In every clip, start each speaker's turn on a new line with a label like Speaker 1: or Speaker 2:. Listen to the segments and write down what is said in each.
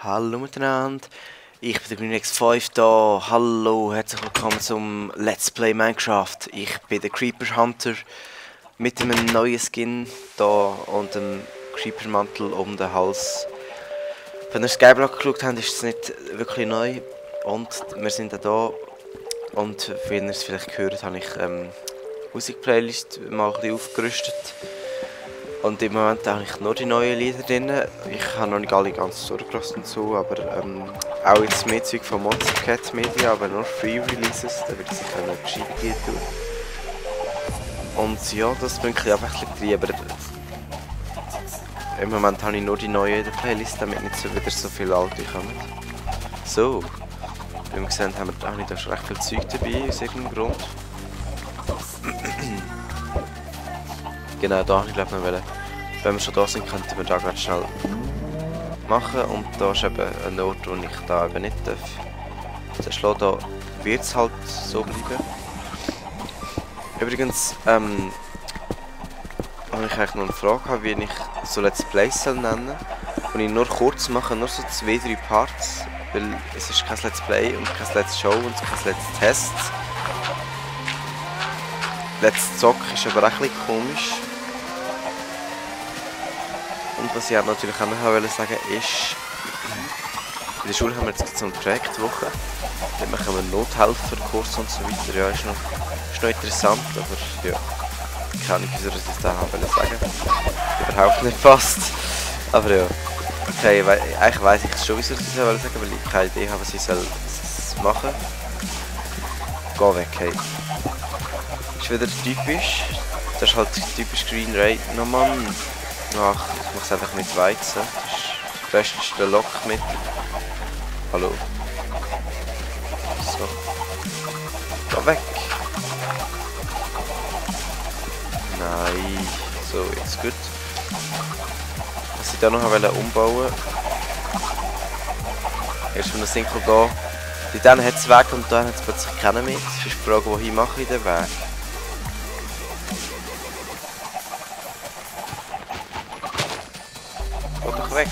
Speaker 1: Hallo miteinander, ich bin der GreenX5 da. Hallo, herzlich willkommen zum Let's Play Minecraft. Ich bin der Creeper Hunter mit einem neuen Skin da und einem Creeper Mantel um den Hals. Wenn ihr Skyblock geschaut habt, ist es nicht wirklich neu und wir sind auch da. Und wie ihr es vielleicht gehört, habe ich Musik-Playlist mal ein bisschen aufgerüstet. Und im Moment habe ich nur die neuen Lieder drin. Ich habe noch nicht alle ganz durchgerastet und so, aber auch jetzt mehr Zeug von Monster Cat Media, aber nur Free Releases, da wird es sicher noch gescheit gehen tun. Und ja, das bringt ein bisschen drin, aber im Moment habe ich nur die neuen in der Playlist, damit nicht so wieder so viele alte kommen. So, wie wir gesehen haben, habe ich da schon recht viel Zeug dabei, aus irgendeinem Grund. Genau, da habe ich glaube noch, wenn wir schon da sind, könnten wir da ganz schnell machen. Und da ist eben ein Ort, wo ich da eben nicht darf. Da wird es halt so bleiben. Übrigens, habe ich eigentlich noch eine Frage, wie ich so Let's Plays nennen soll. Und ich nur kurz mache, nur so 2-3 Parts. Weil es ist kein Let's Play und kein Let's Show und kein Let's Test. Let's Zock ist aber auch ein bisschen komisch. Und was ich auch natürlich auch noch wollte sagen ist, in der Schule haben wir jetzt so eine Projektwoche. Da machen wir Nothelferkurs und so weiter. Ja, ist noch interessant, aber ja, keine Ahnung, wieso ich das da sagen wollte. Überhaupt nicht passt. Aber ja, okay, eigentlich weiss ich schon, wieso ich das sagen wollte, weil ich keine Idee habe, was ich soll machen. Geh weg, hey. Ist wieder typisch. Das ist halt typisch Green Ray. No Mann. Ach, ich mache es einfach mit Weizen. Das ist das beste Lockmittel. Hallo. So. Geh weg. Nein. So, jetzt gut. Was ich da noch umbauen wollte. Erst wenn der Sinkel da. Dann hat es Weg und dann hat es plötzlich keinen mehr. Das ist die Frage, wohin mache ich den Weg? Weg.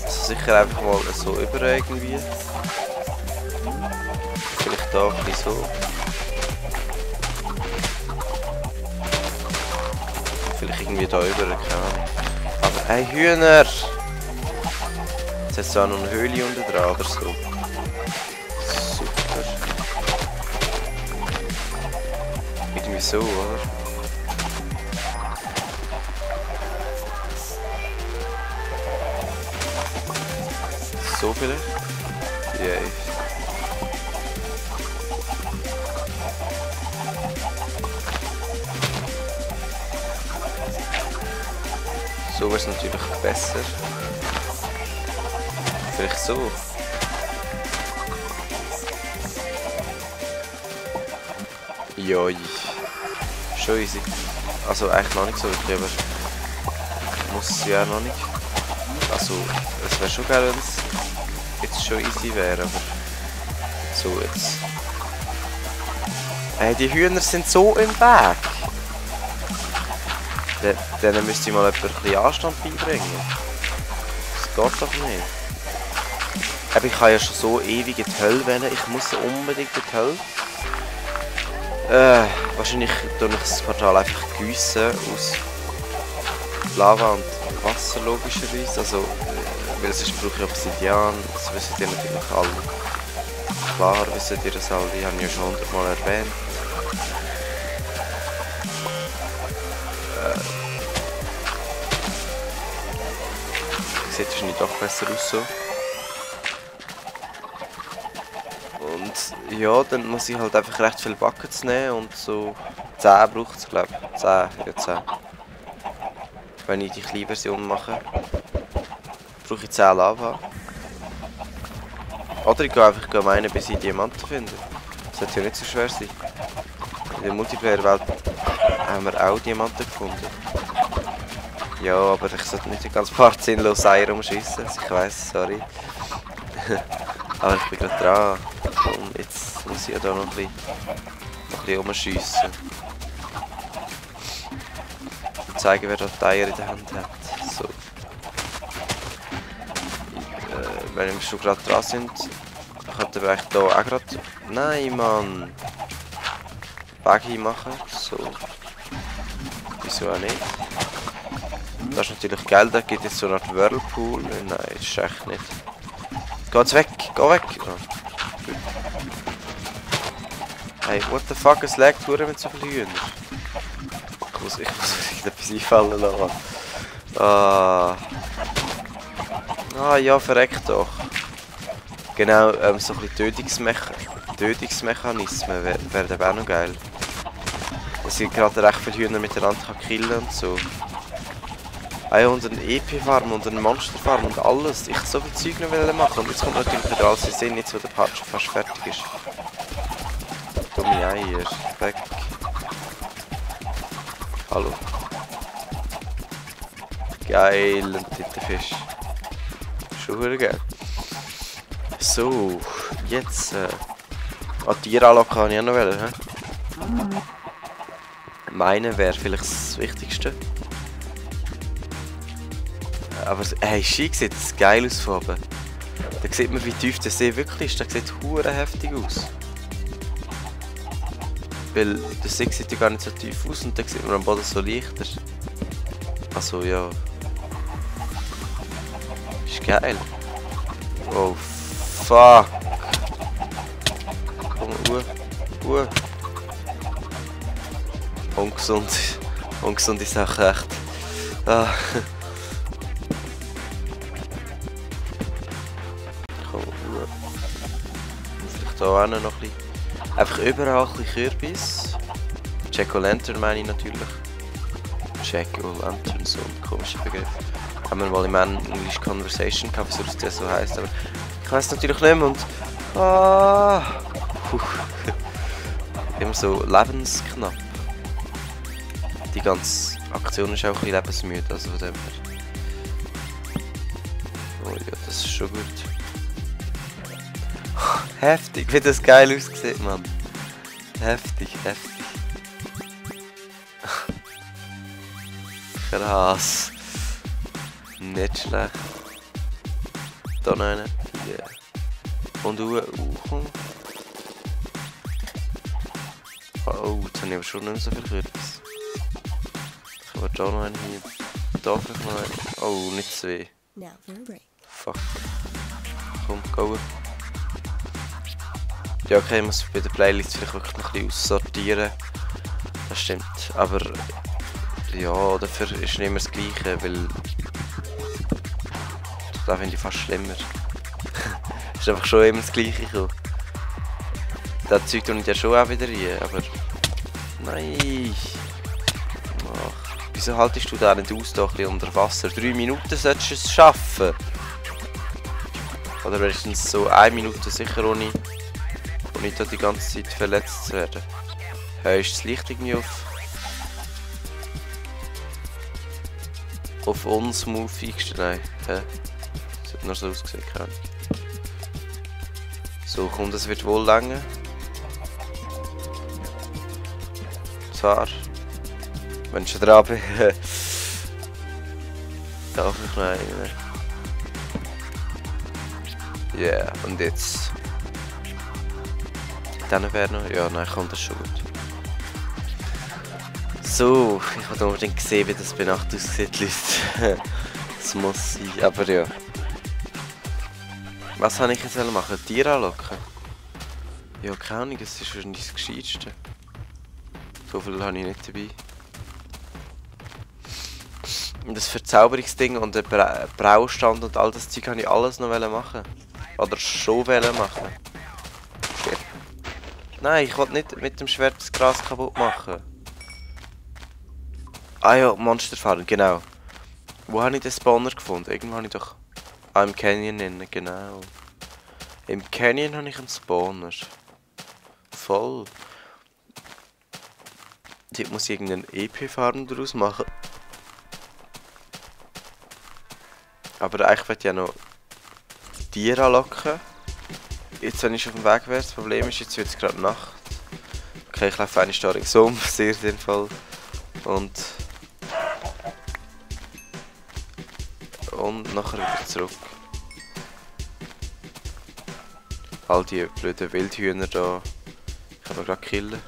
Speaker 1: Also sicher einfach mal so über irgendwie. Vielleicht da ein bisschen so. Vielleicht irgendwie da über, keine Ahnung. Aber hey Hühner! Jetzt hat es da noch eine Höhle unten dran oder so. Super. Irgendwie so, oder? So vielleicht? Yay. So wäre es natürlich besser. Vielleicht so. Joi. Schon easy. Also eigentlich noch nicht so wirklich, aber muss es ja noch nicht. Also es wäre schon geil, wenn es jetzt schon easy wäre, aber so jetzt. Hey, die Hühner sind so im Weg. Denen müsste ich mal ein bisschen Anstand beibringen. Das geht doch nicht. Aber ich kann ja schon so ewig in die Hölle wählen. Ich muss unbedingt in die Hölle. Wahrscheinlich tue ich das Portal einfach gießen aus Lava und Wasser logischerweise. Also, weil sonst brauche ich Obsidian, das wisst ihr natürlich alle. Klar wisst ihr das alle, ich habe ja schon 100-mal erwähnt. Sieht wahrscheinlich doch besser aus so. Und ja, dann muss ich halt einfach recht viele Buckets nehmen und so 10 braucht es, glaube ich. 10, ja 10. Wenn ich die kleine Version mache, brauche ich 10 Lava. Oder ich gehe einfach meinen, bis ich Diamanten finde. Das sollte ja nicht so schwer sein. In der Multiplayer-Welt haben wir auch Diamanten gefunden. Ja, aber ich sollte nicht die ganze Part sinnlos Eier umschiessen. Ich weiss, sorry. Aber ich bin gerade dran. Und jetzt muss ich ja da noch ein bisschen umschiessen. Zeigen, wer da die Eier in der Hand hat. So. wenn wir schon gerade dran sind, könnten wir eigentlich hier auch gerade... Nein, Mann! Baggy machen, so. Wieso auch nicht? Das ist natürlich geil, da gibt es so eine Art Whirlpool. Nein, das ist echt nicht. Geh jetzt weg, geh weg! Oh. Hey, what the fuck, es laggt mit so vielen Hühnern. Ich muss irgendetwas einfallen lassen. Ah ja, verreckt doch. Genau, so ein bisschen Tötungsmechanismen wären aber auch noch geil. Dass ich gerade recht viele Hühner miteinander killen kann und so. Ah ja, und eine EP-Farm und eine Monster-Farm und alles. Ich so viel Zeug noch machen und jetzt kommt natürlich wieder alles in Sinn, jetzt wo der Part schon fast fertig ist. Dumme Eier, weg. Hallo. Geil, ein Tintenfisch. Schon geil. So, jetzt. Tieranlage kann ich auch noch wählen, hä? Meine wäre vielleicht das Wichtigste. Aber hey, schick, sieht das geil aus von oben. Da sieht man, wie tief der See wirklich ist. Das sieht hure heftig aus. Weil der See sieht ja gar nicht so tief aus und dann sieht man am Boden so leichter. Also ja. Ist geil. Oh fuck. Komm, ungesunde Sache, echt. Ah. Komm, vielleicht hier auch noch ein bisschen. Einfach überall ein bisschen Kürbis. Jack-o'-lantern meine ich natürlich. Jack-o'-lantern, so ein komischer Begriff. Haben wir mal im English Conversation gehabt, wieso das so heisst, aber ich weiss natürlich nicht mehr und... Immer so lebensknapp. Die ganze Aktion ist auch ein bisschen lebensmüde, also von dem her. Oh ja, das ist schon gut. Heftig, wie das geil aussieht, Mann. Heftig. Krass. Nicht schlecht. Da noch eine. Yeah. Und komm. Oh, jetzt habe ich aber schon nicht mehr so viel Kürbis. Ich habe da noch einen hier. Da vielleicht noch einen. Oh, nicht zwei. Fuck. Komm, go. Ja, okay, ich muss bei der Playlist vielleicht wirklich noch ein bisschen aussortieren. Das stimmt. Aber ja, dafür ist nicht mehr das Gleiche, weil das finde ich fast schlimmer. Ist einfach schon immer das Gleiche gekommen. Das Zeug tue ich ja schon auch wieder rein, aber... Nein! Ach, wieso haltest du da nicht aus, da ein bisschen unter Wasser? 3 Minuten solltest du es schaffen! Oder wenigstens so 1 Minute sicher, ohne da die ganze Zeit verletzt zu werden. Hey, ist das Licht irgendwie auf unsmooth eingestellt? Nein. Das hat nur so ausgesehen, keine Ahnung. So, komm, das wird wohl länger. Zwar, wenn ich schon dran bin. Darf ich noch einen? Ja, yeah, und jetzt. Dann wäre noch. Ja, nein, kommt das schon gut. So, ich habe unbedingt gesehen, wie das bei Nacht aussieht, Leute. Das muss sein, aber ja. Was soll ich jetzt machen? Tiere anlocken? Ja, keine Ahnung, das ist wahrscheinlich das Gescheitste. So viel habe ich nicht dabei. Und das Verzauberungsding und der Braustand und all das Zeug kann ich alles noch machen. Oder schon machen. Shit. Nein, ich wollte nicht mit dem Schwert das Gras kaputt machen. Ah ja, Monsterfarm, genau. Wo habe ich den Spawner gefunden? Irgendwo habe ich doch... Ah, im Canyon innen, genau. Im Canyon habe ich einen Spawner. Voll. Dort muss ich irgendeinen EP-Farm daraus machen. Aber eigentlich möchte ich ja noch Tiere anlocken. Jetzt, wenn ich auf dem Weg wäre, das Problem ist, jetzt wird es gerade Nacht. Okay, ich laufe eine Stunde um, sehr sinnvoll. Und nachher wieder zurück. All die blöden Wildhühner da können wir gerade killen.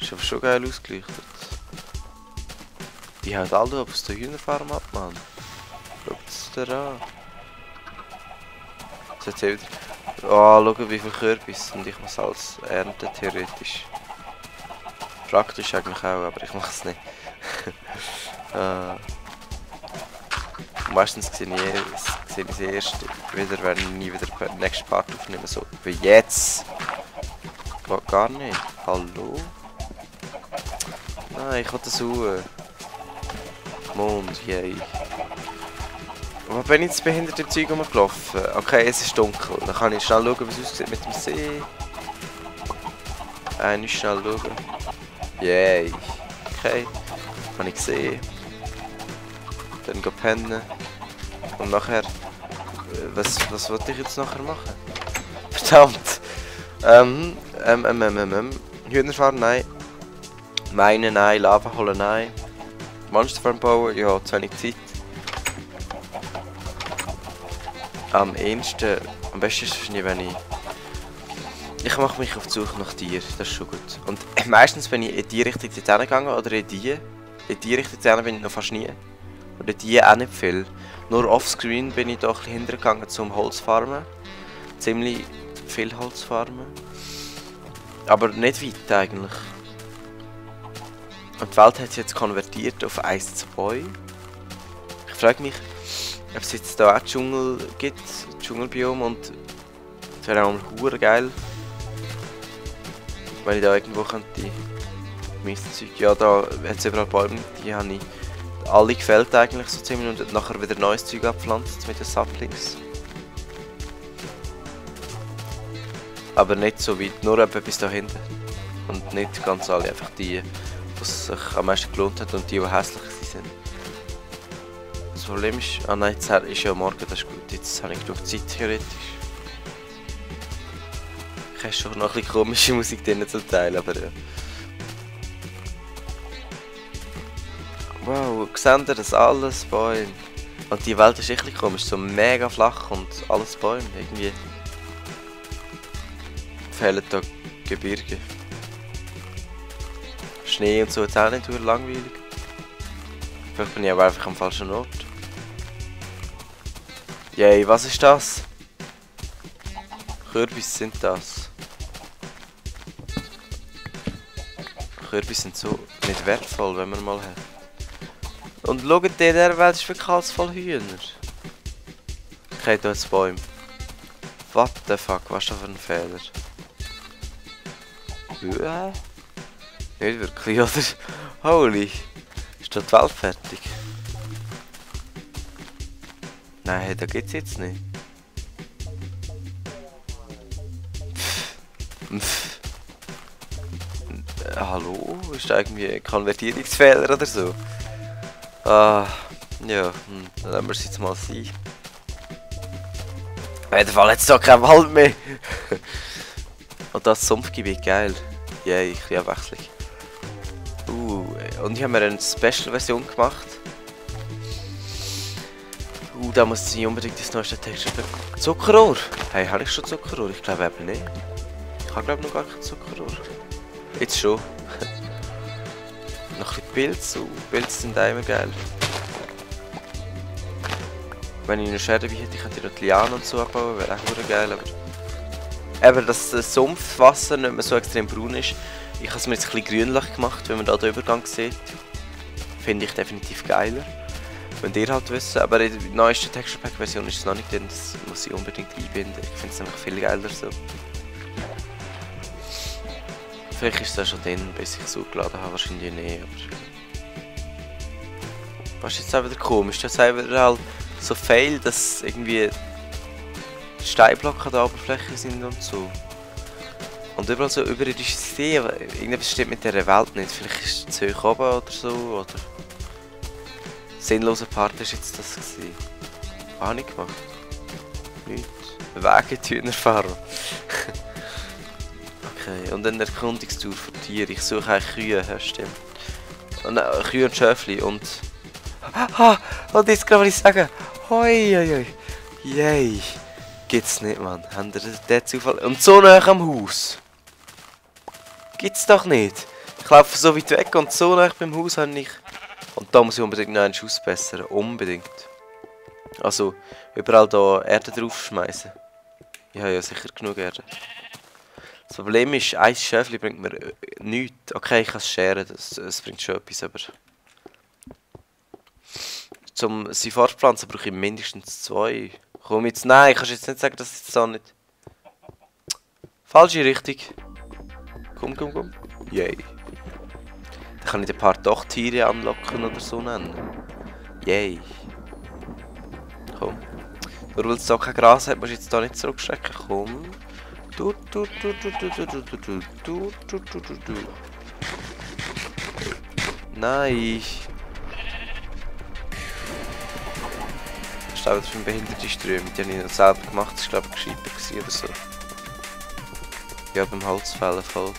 Speaker 1: Ist aber schon geil ausgelichtet. Die hauen alle aus der Hühnerfarm ab, Mann. Schaut's dir an. Jetzt wieder. Oh, schau wie viel Kürbis und ich muss alles ernten, theoretisch. Praktisch eigentlich auch, aber ich mach's nicht. Meistens sehe ich es erst wieder, wenn ich nie wieder den nächsten Part aufnehme, so wie jetzt. Geht gar nicht. Hallo? Nein, ich will das suchen. Mond, yay. Wo bin ich jetzt behindert im Zeug rumgelaufen? Okay, es ist dunkel. Dann kann ich schnell schauen, wie es aussieht mit dem See. Einmal schnell schauen. Yay. Okay, habe ich gesehen. Dann gehen pennen. Und nachher... Was wollte ich jetzt nachher machen? Verdammt! Hühnerfarm, nein. Meinen, nein. Lava holen, nein. Monsterfarm bauen, ja, zu wenig Zeit. Am besten ist es wahrscheinlich, wenn ich mache mich auf die Suche nach Tieren, das ist schon gut. Und meistens bin ich in die Richtung gegangen oder in die Richtung bin ich noch fast nie. Oder die auch nicht viel. Nur offscreen bin ich da ein bisschen hintergegangen zum Holzfarmen. Ziemlich viel Holzfarmen. Aber nicht weit eigentlich. Und die Welt hat sich jetzt konvertiert auf 1-2. Ich frage mich, ob es jetzt da auch Dschungel gibt, Dschungelbiom, und es wäre auch hure geil, wenn ich da irgendwo könnte Mistzeug. Ja, da hat es überall Bäume, die habe ich alle gefällt eigentlich so ziemlich und nachher wieder neues Zeug abpflanzt mit den Saplings. Aber nicht so weit, nur etwa bis da hinten. Und nicht ganz alle, einfach die, die sich am meisten gelohnt hat und die hässlich sind. Das Problem ist, nein, jetzt ist ja morgen, das ist gut, jetzt habe ich genug Zeit theoretisch. Ich habe schon noch ein bisschen komische Musik drin zum Teil, aber ja. Wow, seht ihr das alles Bäume? Und die Welt ist echt komisch, so mega flach und alles Bäume, irgendwie fehlen da Gebirge. Schnee und so ist auch nicht super langweilig. Vielleicht bin ich aber einfach am falschen Ort. Yay, was ist das? Kürbis sind das. Kürbis sind so nicht wertvoll, wenn man mal hat. Und schaut, in dieser Welt ist wirklich alles voll Hühner. Okay, da jetzt Bäume. What the fuck, was ist das für ein Fehler? Ja. Nicht wirklich, oder? Holy. Ist da die Welt fertig? Nein, da geht's jetzt nicht. Hallo? Ist da irgendwie ein Konvertierungsfehler oder so? Ah, ja, dann lassen wir es jetzt mal sein. Auf jeden Fall jetzt da kein Wald mehr. Und das Sumpfgebiet, geil. Yay, ich bin Abwechslung. Und ich habe mir eine Special-Version gemacht. Da muss ich unbedingt das neueste Texture. Zuckerrohr! Hey, habe ich schon Zuckerrohr? Ich glaube eben nicht. Ich habe glaube noch gar kein Zuckerrohr. Jetzt schon. Noch ein bisschen Pilze. Pilze sind auch immer geil. Wenn ich eine Schere dabei hätte, ich könnte noch die Lianen und so abbauen, wäre auch geil. Aber dass das Sumpfwasser nicht mehr so extrem braun ist, ich habe es mir jetzt ein bisschen grünlich gemacht, wenn man da den Übergang sieht. Finde ich definitiv geiler. Wenn ihr halt wisst, aber in der neuesten Texture Pack Version ist es noch nicht drin, das muss ich unbedingt einbinden. Ich finde es einfach viel geiler so. Vielleicht ist es auch schon drin, bis ich es hochgeladen habe, wahrscheinlich nicht, aber... Was ist jetzt auch wieder komisch, das ist wieder halt so fail, dass irgendwie Steinblöcke an der Oberfläche sind und so. Und überall so überirdische Ideen, aber irgendetwas stimmt mit dieser Welt nicht. Vielleicht ist es zu hoch oben oder so, oder... Sinnloser Part war jetzt das gewesen. Was habe ich gemacht? Nichts. Wegen die Hühnerfarm. Okay, und eine Erkundungstour für Tiere. Ich suche eigentlich Kühe, ja, stimmt. Und, Kühe und Schöfli und... Und jetzt kann ich sagen... Hoi, hoi, hoi. Yay. Gibt's nicht, Mann. Haben ihr den Zufall? Und so nah am Haus. Gibt's doch nicht. Ich laufe so weit weg und so nah beim Haus habe ich... Und da muss ich unbedingt noch einen Schuss bessern. Unbedingt. Also, überall da Erde draufschmeißen. Ich habe ja sicher genug Erde. Das Problem ist, ein Schäfli bringt mir nichts. Okay, ich kann es scheren, das bringt schon etwas, aber... Zum sie fortpflanzen brauche ich mindestens 2. Komm jetzt, nein, kannst jetzt nicht sagen, dass ich das nicht... Falsche Richtung. Komm. Yay. Dann kann ich ein paar Dochtiere anlocken oder so nennen. Yay. Komm. Nur weil es da kein Gras hat, musst du jetzt da nicht zurückschrecken. Komm. Du. Nein. Ich glaube, das ist ein behinderte Ströme. Die habe ich noch selber gemacht. Das war, glaube ich, gescheiter oder so. Ja, beim Holzfällen voll.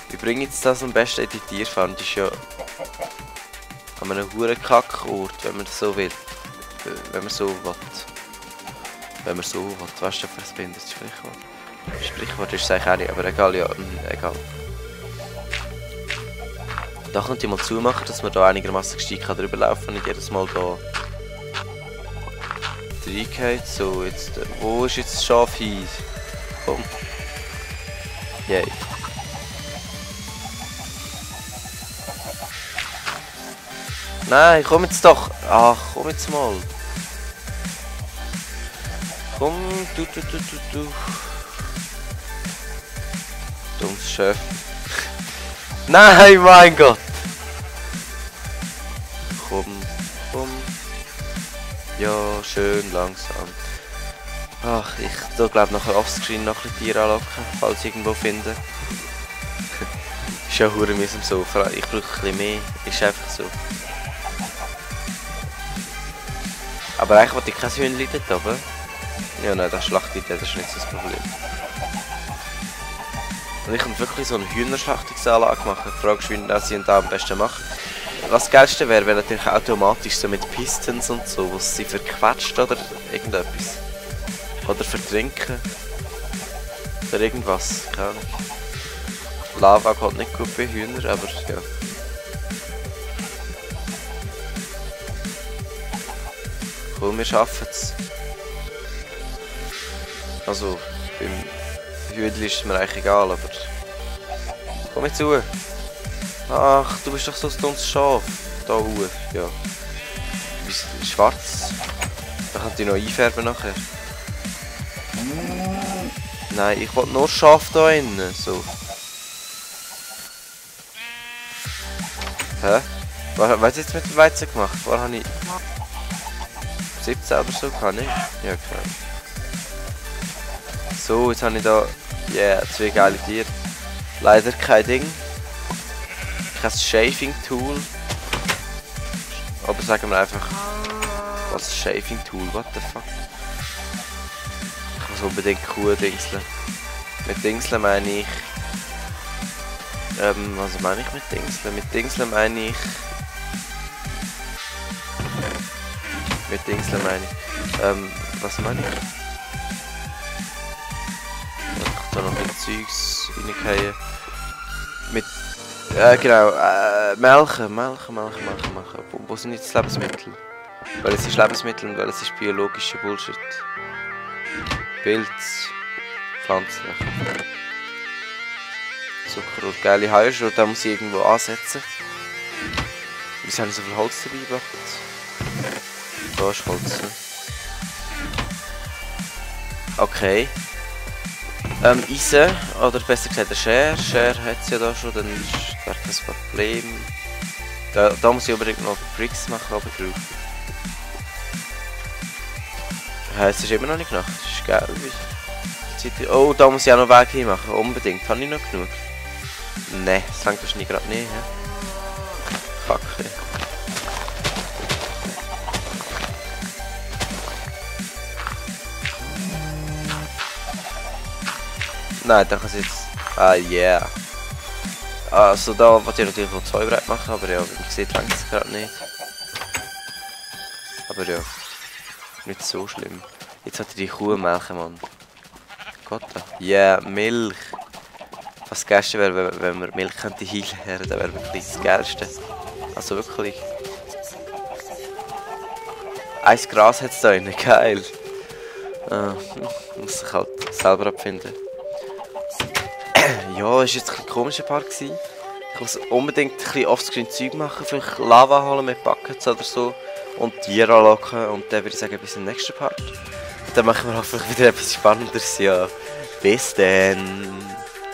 Speaker 1: Wie bringe ich jetzt das am besten in die Tierfarm? Das ist ja an einem huren Kackort, wenn man so will. Wenn man so will. Wenn man so will. Was ist das für ein behindertes Sprichwort? Sprichwort ist es eigentlich auch nicht, aber egal, ja. Egal. Da könnte ich mal zumachen, dass man da einigermaßen gestiegen drüber laufen kann und nicht jedes Mal da reingeht. So, jetzt... Wo ist jetzt das Schaf hin? Komm. Yay. Nein, komm jetzt doch. Ach, komm jetzt mal. Komm, du. Dummes Chef. Nein, mein Gott. Komm. Ja, schön langsam. Ach, ich glaube nachher offscreen noch ein Tier anlocken, falls ich irgendwo finde. Ist ja hure mühsam so. Ich brauche ein bisschen mehr. Ist einfach so. Aber eigentlich wollte ich kein Hühnchen dort oben. Ja, nein, das Schlachtet, das ist nicht so das Problem. Und ich könnte wirklich so eine Hühnerschlachtungsanlage machen. Die Frage ist, wie das sie da am besten machen. Was das Geilste wäre, wäre natürlich automatisch so mit Pistons und so, wo sie verquetscht oder irgendetwas. Oder vertrinken. Oder irgendwas, keine Ahnung. Lava geht nicht gut bei Hühnern, aber ja. Cool, wir schaffen es. Also, beim Hühnchen ist es mir eigentlich egal, aber... Komm jetzt zu! Ach, du bist doch so ein dummes Schaf. Da hoch, ja. Du bist schwarz. Da kann ich noch einfärben nachher. Nein, ich wollte nur Schaf da innen, so. Hä? Was hast du jetzt mit dem Weizen gemacht? Vorher habe ich... 17 oder so, kann ich? Ja, klar. So, jetzt habe ich da... Yeah, 2 geile Tiere. Leider kein Ding. Kein Shaving Tool. Aber sagen wir einfach... Was ist Shaving Tool? What the fuck? Ich muss unbedingt Kuh dingseln. Mit Dingseln meine ich... was meine ich mit Dingseln? Mit Dingseln meine ich... Mit Dingseln meine ich... was meine ich? Ich kann da noch ein Zeugs reingehen. Mit... genau, melken. Wo sind jetzt Lebensmittel? Weil es ist Lebensmittel und weil es ist biologischer Bullshit. Pilz. Pflanzlich. Zucker und geile Heuschur, da muss ich irgendwo ansetzen. Wieso habe ich so viel Holz dabei gebracht? Da ist Holz. Okay. Eisen, oder besser gesagt der Share. Share hat es ja da schon, dann wäre das Problem. Da muss ich unbedingt noch Bricks machen, aber drauf. Es ist immer noch nicht Nacht, das ist geil. Oh, da muss ich auch noch Weg hin machen, unbedingt. Habe ich noch genug? Ne, das langt wahrscheinlich gerade nicht. Kacke. Nein, dann kann es jetzt... Ah, yeah. Also da wollte ich natürlich noch 2 breit machen, aber ja, wie man sieht, langt es gerade nicht. Aber ja, nicht so schlimm. Jetzt hat er die Kuh melken, Mann. Gott, ja, Milch. Was das Geilste wäre, wenn wir Milch könnte heilen, dann wäre wirklich das Geilste. Also wirklich. Eins Gras hat es da drin, geil. Muss ich halt selber abfinden. Ja, es war jetzt ein komischer Part. Ich muss unbedingt ein bisschen offscreen Zeug machen, vielleicht Lava holen mit Buckets oder so. Und Tiere anlocken und dann würde ich sagen, bis zum nächsten Part. Und dann machen wir hoffentlich wieder etwas Spannenderes, ja. Bis dann!